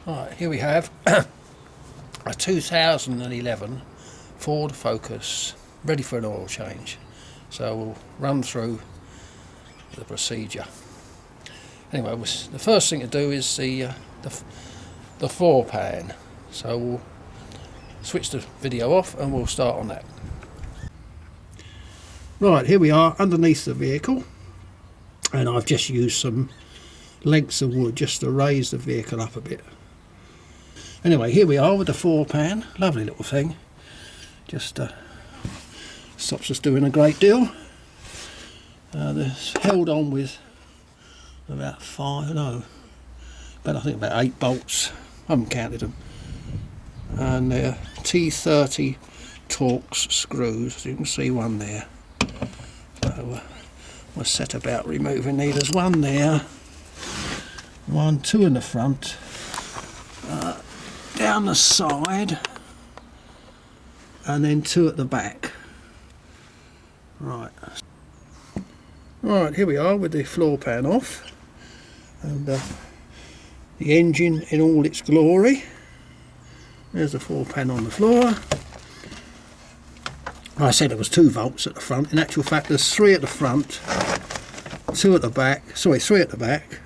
Right, here we have a 2011 Ford Focus ready for an oil change. So we'll run through the procedure. Anyway, the first thing to do is the floor pan. So we'll switch the video off and we'll start on that. Right, here we are underneath the vehicle, and I've just used some lengths of wood just to raise the vehicle up a bit. Anyway, here we are with the floor pan. Lovely little thing. Just stops us doing a great deal. It's held on with about I think about 8 bolts. I haven't counted them. And they're T30 Torx screws. You can see one there. So we'll set about removing these. There's one there, two in the front, down the side, and then 2 at the back. Right, here we are with the floor pan off, and the engine in all its glory. There's the floor pan on the floor. I said there was 2 volts at the front. In actual fact, there's 3 at the front, 2 at the back. Sorry, 3 at the back,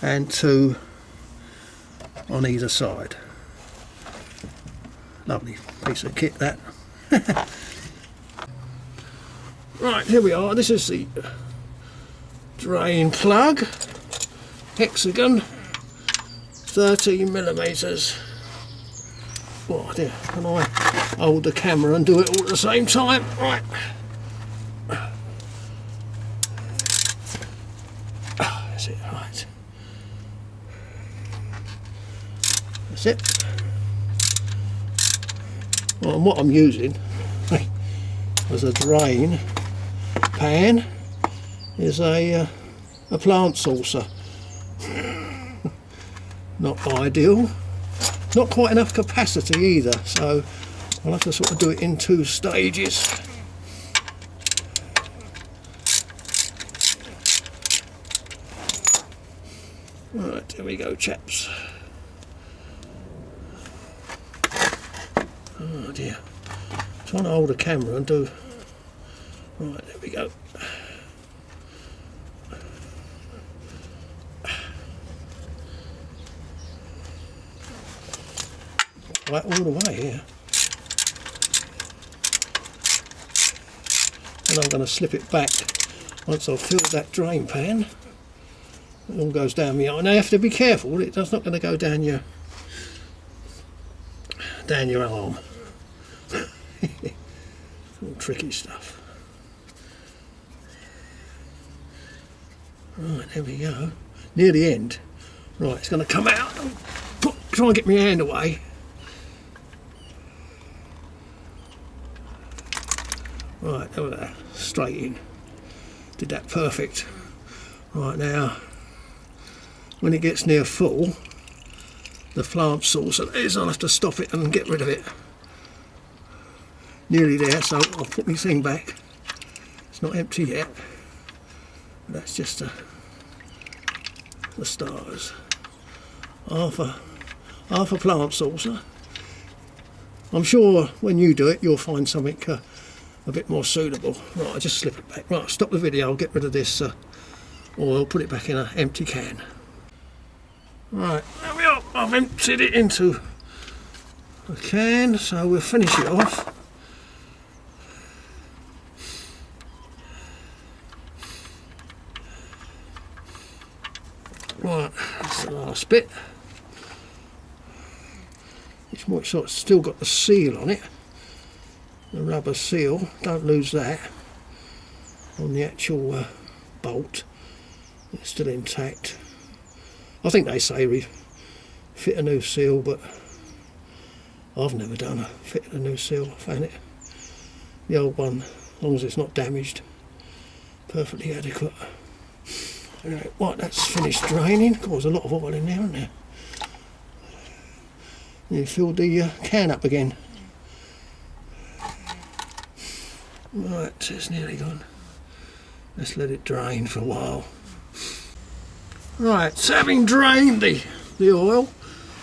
and 2 on either side. Lovely piece of kit, that. Right, here we are. This is the drain plug, hexagon, 13mm. Oh dear, can I hold the camera and do it all at the same time? Right. That's it, right. That's it. Well, and what I'm using as a drain pan is a plant saucer. Not ideal. Not quite enough capacity either, so I'll have to sort of do it in 2 stages. Right, here we go, chaps. Oh dear, I'm trying to hold the camera and do. Right, there we go. Right, all the way here. And I'm going to slip it back once I've filled that drain pan. It all goes down the arm. Now you have to be careful, it's not going to go down your arm. All tricky stuff. Right, there we go. Near the end. Right, it's going to come out. Try and get my hand away. Right, there we go. Straight in. Did that perfect. Right, now, when it gets near full, the plant saucer is, I'll have to stop it and get rid of it. Nearly there, so I'll put my thing back. It's not empty yet. That's just the starters. Half a plant saucer. I'm sure when you do it, you'll find something a bit more suitable. Right, I'll just slip it back. Right, stop the video, I'll get rid of this oil, put it back in an empty can. Right, there we are. I've emptied it into a can, so we'll finish it off. Right, that's the last bit. It's more sort of still got the seal on it. The rubber seal, don't lose that on the actual bolt. It's still intact. I think they say fit a new seal, but I've never done a fit a new seal. I found it, the old one, as long as it's not damaged, perfectly adequate. Anyway, right, that's finished draining. God, there's a lot of oil in there, isn't there? And you filled the can up again. Right, it's nearly gone. Let's let it drain for a while. Right, so having drained the oil,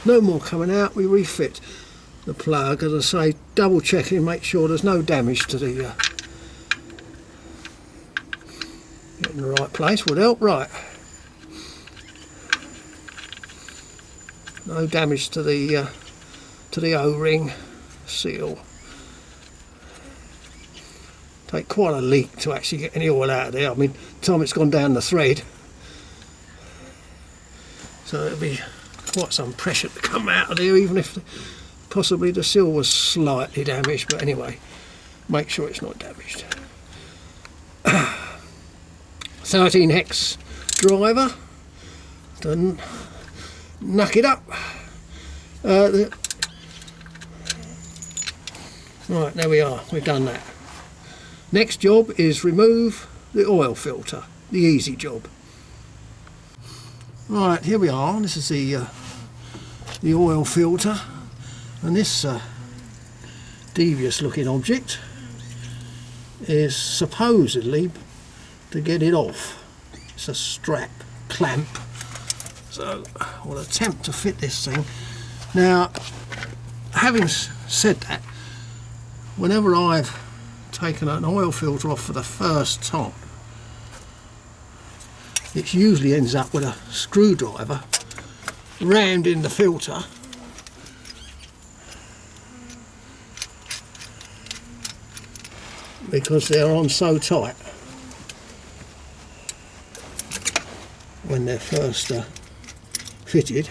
no more coming out. We refit the plug, as I say, double checking, make sure there's no damage to the get in the right place would help. Right, no damage to the O-ring seal. Take quite a leak to actually get any oil out of there. I mean, the time it's gone down the thread, so it'll be quite some pressure to come out of there, even if possibly the seal was slightly damaged. But anyway, make sure it's not damaged. 13 hex driver, done. Knuck it up. Right, there we are, we've done that. Next job is remove the oil filter, the easy job. Right, here we are. This is the oil filter, and this devious looking object is supposedly to get it off. It's a strap clamp, so we'll attempt to fit this thing. Now, having said that, whenever I've taken an oil filter off for the first time, it usually ends up with a screwdriver rammed in the filter, because they're on so tight when they're first fitted.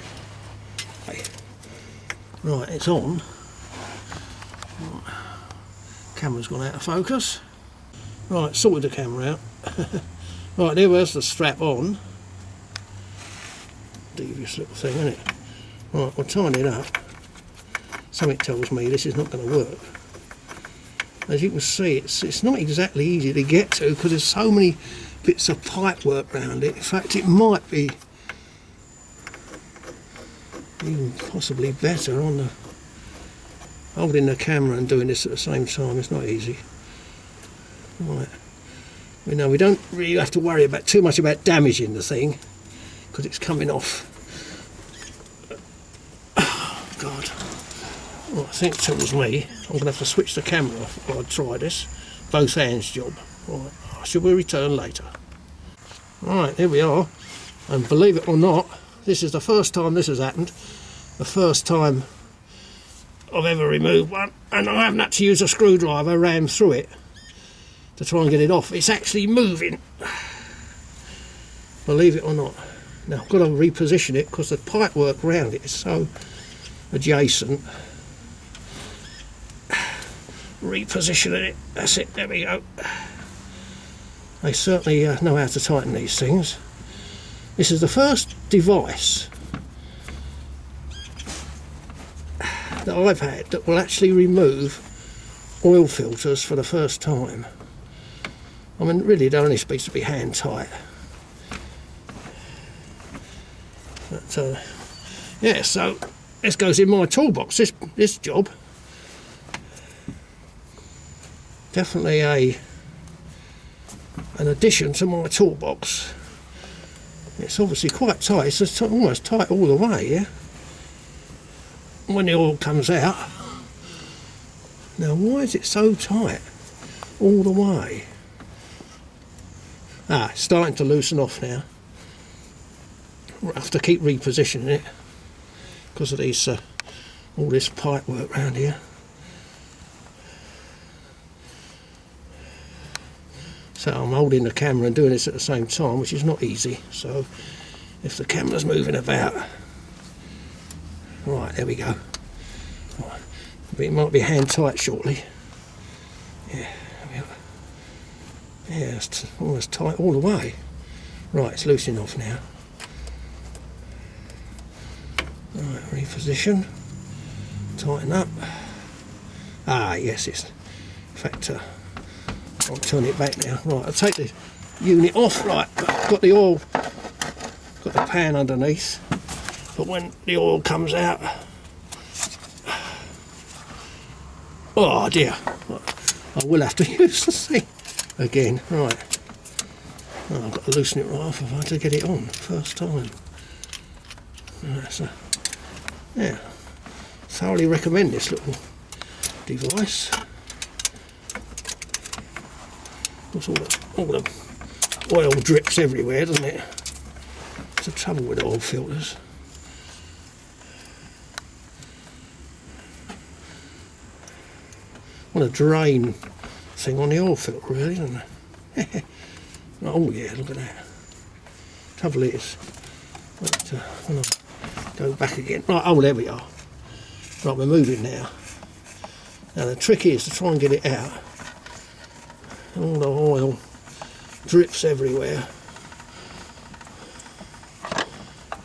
Right, it's on. Camera's gone out of focus. Right, sorted the camera out. Right, there was the strap on. Devious little thing, isn't it? Right, we'll tighten it up. Something tells me this is not going to work. As you can see, it's not exactly easy to get to, because there's so many bits of pipe work around it. In fact, it might be even possibly better on the holding the camera and doing this at the same time. It's not easy. Right, we know we don't really have to worry about too much about damaging the thing, because it's coming off. Oh God, well, I think tells me I'm going to have to switch the camera off while I try this both hands job. Right, I shall return later. Right, here we are, and believe it or not, this is the first time this has happened, the first time I've ever removed one, and I haven't had to use a screwdriver rammed through it to try and get it off. It's actually moving, believe it or not. Now I've got to reposition it because the pipe work around it is so adjacent. Repositioning it, that's it, there we go. They certainly know how to tighten these things. This is the first device that I've had that will actually remove oil filters for the first time. I mean, really, they're only supposed to be hand tight. But yeah, so this goes in my toolbox. This job, definitely an addition to my toolbox. It's obviously quite tight. It's just almost tight all the way, yeah. When the oil comes out. Now, why is it so tight all the way? Ah, it's starting to loosen off now. We'll have to keep repositioning it because of these all this pipe work around here. So I'm holding the camera and doing this at the same time, which is not easy. So if the camera's moving about, right, there we go. Right. It might be hand tight shortly. Yeah, yeah, it's almost tight all the way. Right, it's loosening off now. Right, reposition, tighten up. Ah, yes, it's in fact. I'll turn it back now. Right, I'll take the unit off. Right, got the oil, got the pan underneath. But when the oil comes out, oh dear, I will have to use the thing again. Right, oh, I've got to loosen it right off if I had to get it on first time. Right, so Yeah, thoroughly recommend this little device. All the oil drips everywhere, doesn't it? It's the trouble with oil filters. What a drain thing on the oil filter, really, isn't it? Oh yeah, look at that. Trouble is, when I go back again. Right, oh, there we are. Right, we're moving now. Now the trick is to try and get it out. All the oil drips everywhere.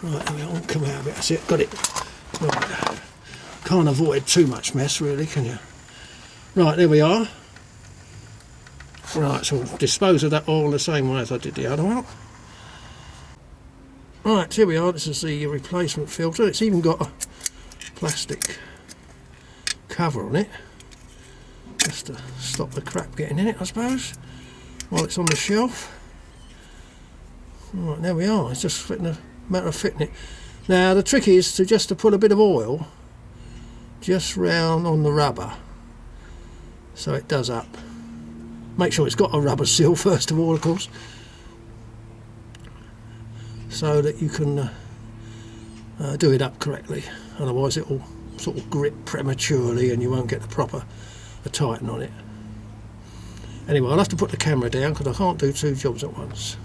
Right, there we are. Come out a bit. That's it. Got it. Right. Can't avoid too much mess, really, can you? Right, there we are. Right, so we'll dispose of that oil the same way as I did the other one. Right, here we are. This is the replacement filter. It's even got a plastic cover on it, just to stop the crap getting in it, I suppose, while it's on the shelf. Right, there we are. It's just a matter of fitting it. Now the trick is to put a bit of oil just round on the rubber, so it does up. Make sure it's got a rubber seal first of all, of course, so that you can do it up correctly. Otherwise it will sort of grip prematurely and you won't get the proper tighten on it. Anyway, I'll have to put the camera down because I can't do two jobs at once.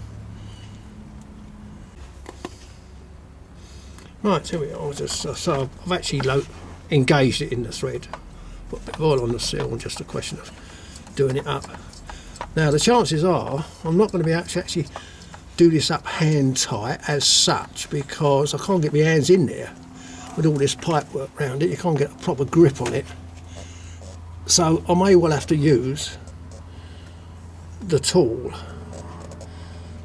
Right, here we are. So I've actually engaged it in the thread. Put a bit of oil on the seal, and just a question of doing it up. Now the chances are I'm not going to be able to actually do this up hand tight as such, because I can't get my hands in there with all this pipe work around it. You can't get a proper grip on it, so I may well have to use the tool.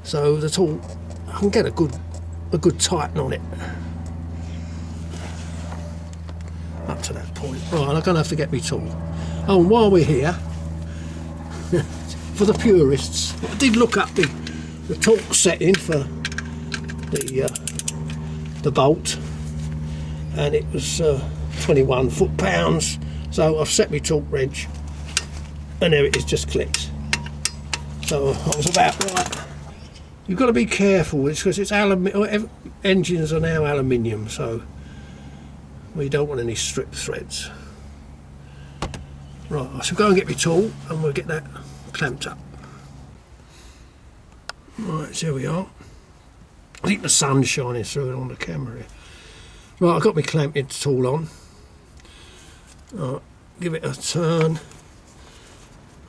So the tool, I can get a good tighten on it up to that point. Right, I'm going to have to get my tool. Oh, and while we're here, for the purists, I did look up the torque setting for the bolt, and it was 21 foot-pounds. So I've set my torque wrench, and there it is, just clicks. So I was about right. You've got to be careful because it's aluminium. Engines are now aluminium, so we don't want any strip threads. Right, I shall go and get my tool, and we'll get that clamped up. Right, so here we are. I think the sun's shining through it on the camera here. Right, I've got my clamping tool on. Right, give it a turn,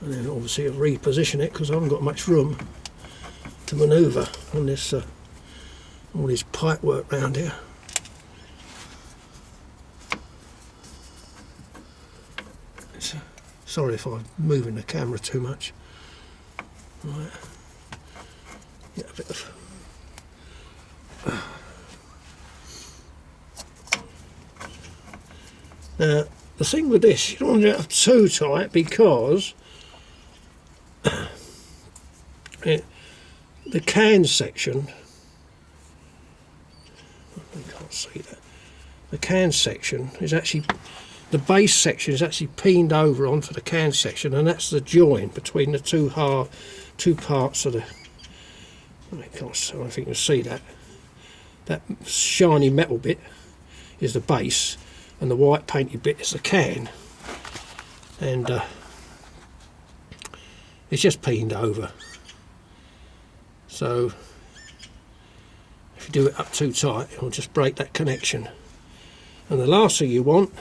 and then obviously reposition it because I haven't got much room to manoeuvre on this all this pipe work round here. Sorry if I'm moving the camera too much. Right. Get a bit of now the thing with this, you don't want to get it too tight because the can section, you can't see that, the can section is actually, the base section is actually peened over onto the can section, and that's the join between the two parts of the, I don't think you can see that. That shiny metal bit is the base, and the white painted bit is the can, and it's just peened over. So if you do it up too tight, it'll just break that connection. And the last thing you want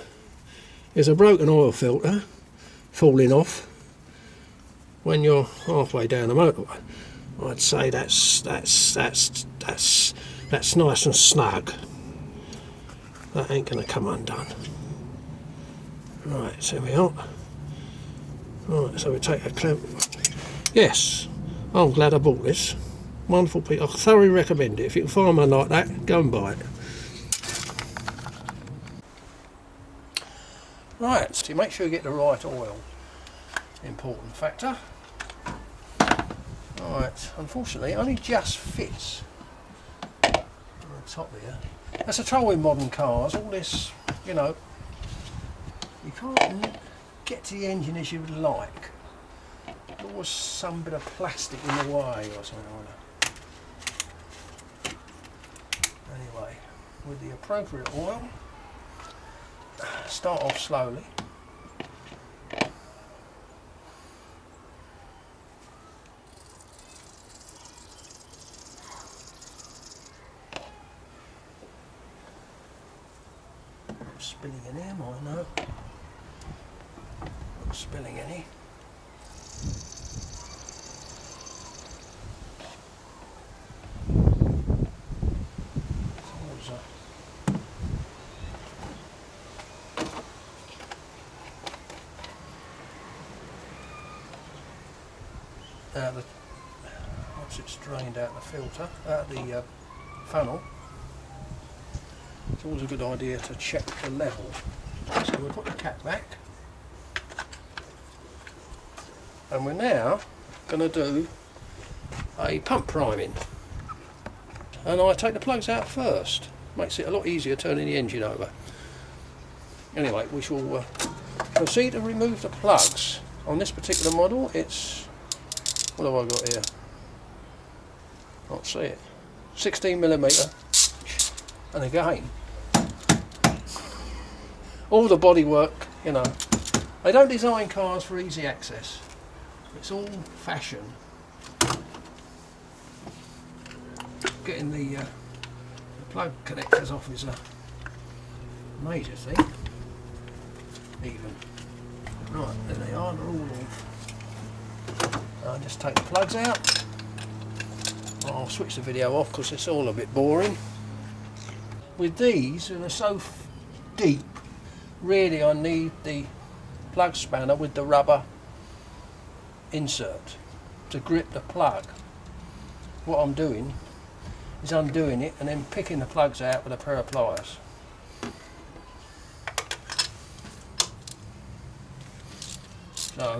is a broken oil filter falling off when you're halfway down the motorway. I'd say that's nice and snug. That ain't going to come undone. Right, so we are. Right, so we take a clamp. Yes, I'm glad I bought this. Wonderful piece. I thoroughly recommend it. If you can find one like that, go and buy it. Right, so make sure you get the right oil. Important factor. Right, unfortunately it only just fits on the top here. That's the trouble with modern cars, all this, you know, you can't get to the engine as you would like. There's always some bit of plastic in the way or something like that. Anyway, with the appropriate oil, start off slowly. Spilling in here, I know. Not spilling any. Once it's drained out the filter, out the funnel, it's always a good idea to check the level. So we'll put the cap back, and we're now going to do a pump priming. And I take the plugs out first. Makes it a lot easier turning the engine over. Anyway, we shall proceed to remove the plugs. On this particular model, it's, what have I got here? Can't see it. 16mm. And again, all the bodywork, you know, they don't design cars for easy access. It's all fashion. Getting the plug connectors off is a major thing. Even. Right, there they are, they're all off. I'll just take the plugs out. I'll switch the video off because it's all a bit boring. With these, and they're so deep, really I need the plug spanner with the rubber insert to grip the plug. What I'm doing is undoing it and then picking the plugs out with a pair of pliers. So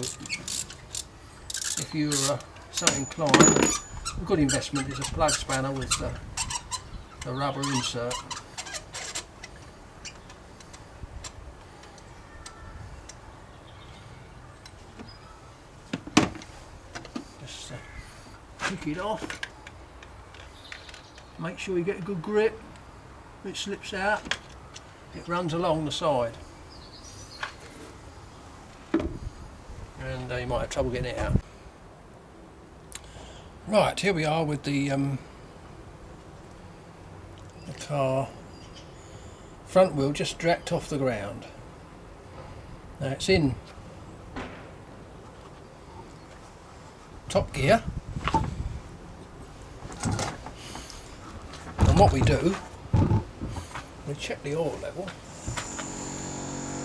if you're so inclined, a good investment is a plug spanner with the rubber insert. Just pick it off. Make sure you get a good grip. If it slips out, it runs along the side. And you might have trouble getting it out. Right, here we are with the car front wheel just dragged off the ground. Now it's in top gear, and what we do, we check the oil level.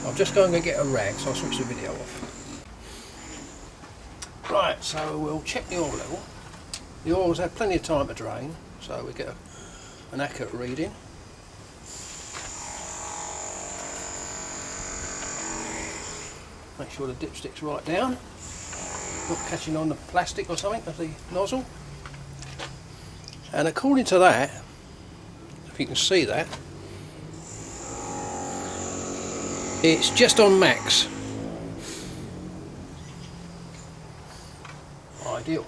I'm just going to get a rag, so I'll switch the video off. Right, so we'll check the oil level. The oil's had plenty of time to drain, so we get an accurate reading. Make sure the dipstick's right down, not catching on the plastic or something of the nozzle. And according to that, if you can see that, it's just on max. Ideal.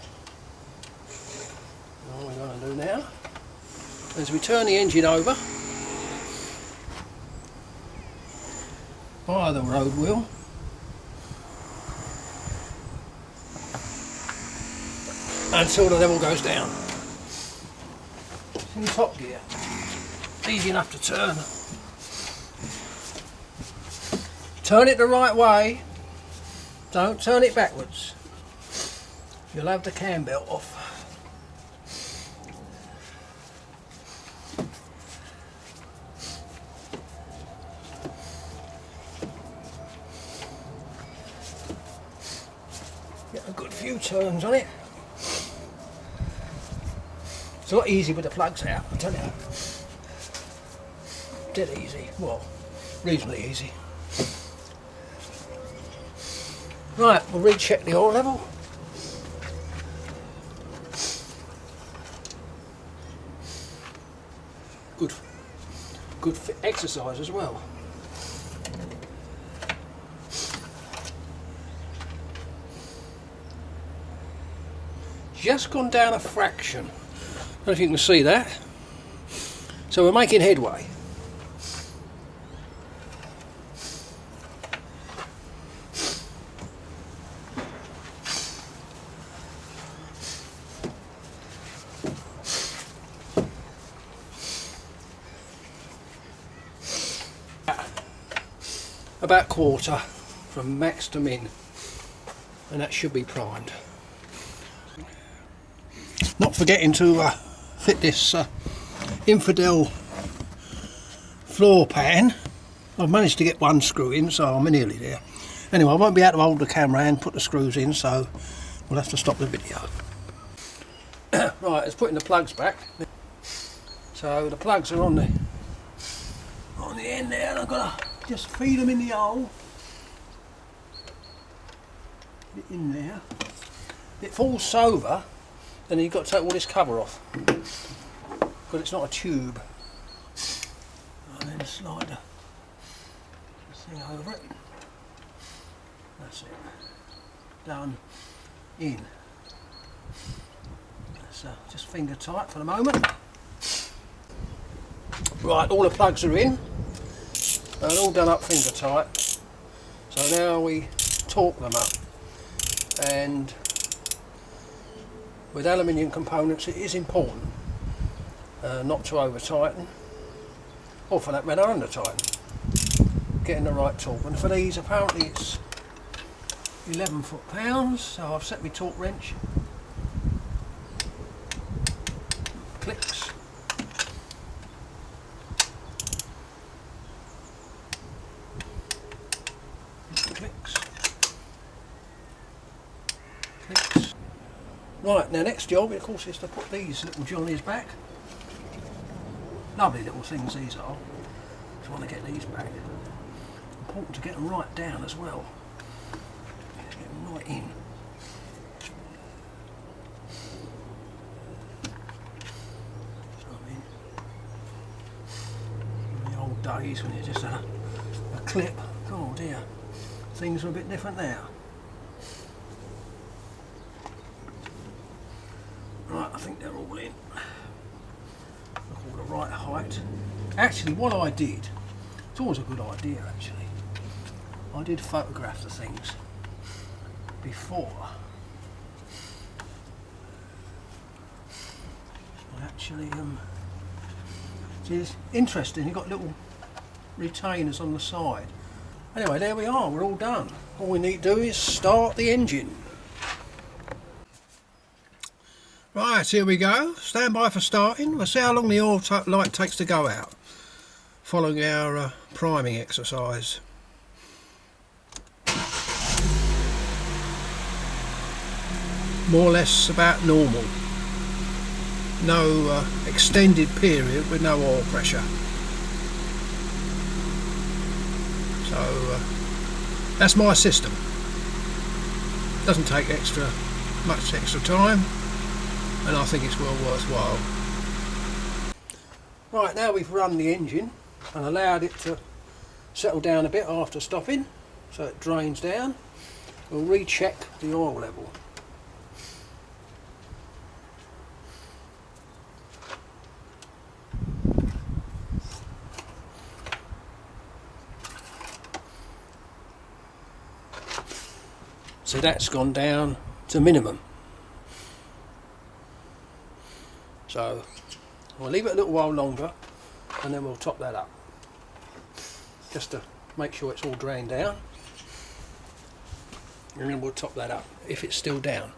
What we're going to do now is we turn the engine over via the road wheel until the level goes down. It's in top gear. Easy enough to turn. Turn it the right way. Don't turn it backwards. You'll have the cam belt off. Get a good few turns on it. It's a lot easier with the plugs out, I tell you. Dead easy. Well, reasonably easy. Right, we'll recheck the oil level. Good. good exercise as well. Just gone down a fraction. I don't know if you can see that. So we're making headway. About quarter from max to min, and that should be primed. Not forgetting to fit this infidel floor pan. I've managed to get one screw in, so I'm nearly there. Anyway, I won't be able to hold the camera and put the screws in, so we'll have to stop the video. Right, it's putting the plugs back. So the plugs are on the end there, and I've got to just feed them in the hole. Get it in there. If it falls over, then you've got to take all this cover off, because it's not a tube. And then slide the thing over it. That's it. Done. In. So just finger tight for the moment. Right, all the plugs are in. And all done up finger tight. So now we torque them up. And with aluminium components it is important not to over tighten, or for that matter under tighten. Getting the right torque. And for these apparently it's 11 foot-pounds, so I've set my torque wrench. Clicks. Clicks. Clicks. Right, now next job of course is to put these little johnnies back. Lovely little things these are. Just want to get these back. Important to get them right down as well. Get them right in. Days when you just had a clip. Oh dear, things are a bit different now. Right, I think they're all in. Look all the right height. Actually, what I did, it's always a good idea actually, I did photograph the things before I actually it's interesting, you've got little retainers on the side. Anyway, there we are, we're all done. All we need to do is start the engine. Right, here we go. Stand by for starting. We'll see how long the oil light takes to go out following our priming exercise. More or less about normal. No extended period with no oil pressure. So that's my system. Doesn't take much extra time, and I think it's well worthwhile. Right, now we've run the engine and allowed it to settle down a bit after stopping, so it drains down. We'll recheck the oil level. So that's gone down to minimum. So we'll leave it a little while longer and then we'll top that up. Just to make sure it's all drained down. And then we'll top that up if it's still down.